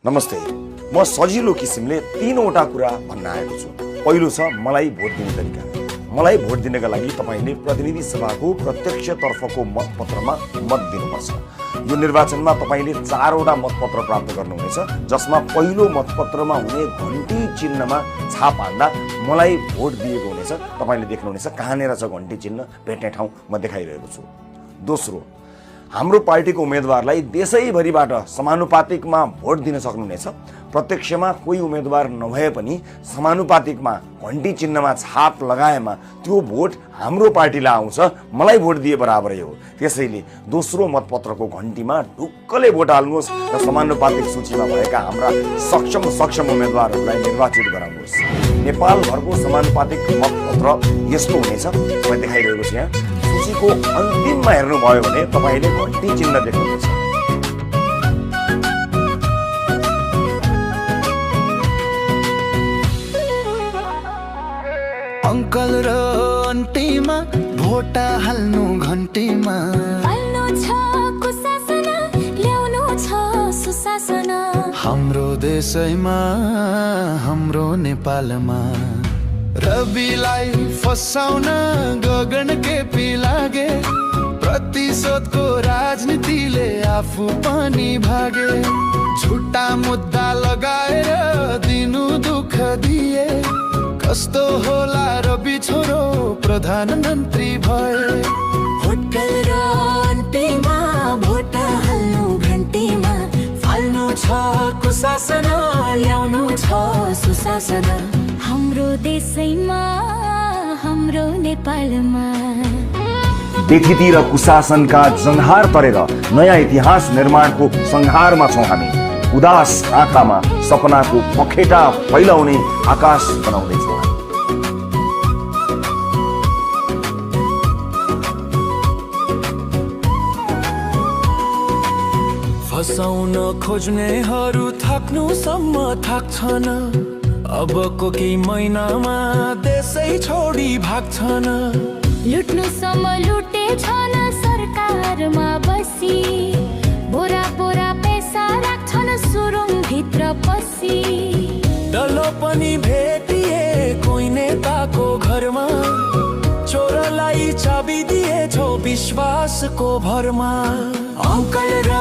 नमस्ते। म सजिलो किसिमले तीनवटा कुरा भन्न आएको छु। पहिलो छ मलाई भोट दिने तरिका। मलाई भोट दिनका लागि तपाईले प्रतिनिधि सभाको प्रत्यक्ष तर्फको मतपत्रमा मत दिनुपर्छ। यो निर्वाचनमा तपाईले 4 वटा मतपत्र प्राप्त गर्नुहुनेछ, जसमा पहिलो मतपत्रमा हुने घण्टी चिन्हमा छाप हाल्दा मलाई भोट दिएको हुनेछ। तपाईले देख्नुहुनेछ कहाँनेर छ घण्टी चिन्ह, भेट्ने ठाउँ म देखाइरहेको छु। दोस्रो, हाम्रो पार्टीको उम्मेदवारलाई देशैभरिबाट समानुपातिकमा भोट दिन सक्नुहुनेछ। प्रत्यक्षमा कोही उम्मेदवार नभए पनि समानुपातिकमा घण्टी चिन्हमा छाप लगाएमा त्यो भोट हाम्रो पार्टीलाई आउँछ, मलाई भोट दिए बराबरै हो। त्यसैले दोस्रो मतपत्रको घण्टीमा ढुक्कले भोट हाल्नुहोस् र समानुपातिक सूचीमा भएका हाम्रा सक्षम उम्मेदवारहरूलाई निर्वाचित गराउनुहोस्। नेपालभरको समानुपातिक मतपत्र यस्तो हुनेछ, म देखाइरहेको छु यहाँ। सूचीको अन्तिममा हेर्नुभयो भने तपाईले घण्टी चिन्ह देख्नुहुनेछ। अंकल र आन्टीमा भोट हाल्नु घण्टीमा, हाल्नु छ कुशासन, ल्याउनु छ सुशासन। हाम्रो देशैमा हाम्रो नेपालमा रविलाई फसाउन गगन केपी लागे। प्रतिशोधको राजनीतिले आफू पनि भागे। झुटा मुद्दा लगाएर दिनु दुःख दिए। कस्तो होला रवि छोरो प्रधानमन्त्री भए। होटल र आन्टीमा भोट हाल्नु घण्टीमा, फाल्नु छ कुशासन, ल्याउनु छ सुशासन। हाम्रो देशैमा हाम्रो नेपालमा देखितिर कुशासनका जंहार तरेर नयाँ इतिहास निर्माणको संहारमा छौं हामी। उदास आँखामा सपनाको पखेटा फैलाउने आकाश बनाउँदैछौँ। फसाउन खोज्नेहरू थाक्नुसम्म थाक्छन्। अबको केही महिनामा देशै छोडी भाग्छन्। लुट्नुसम्म लुटे छन् सरकारमा बसी। बोरा बोरा पैसा राख्छन् सुरुङ भित्र पसी। डल्लो पनि भेटिए कोही नेताको घरमा। चोरलाई चाबी दिएछौ विश्वासको भरमा। अंकल र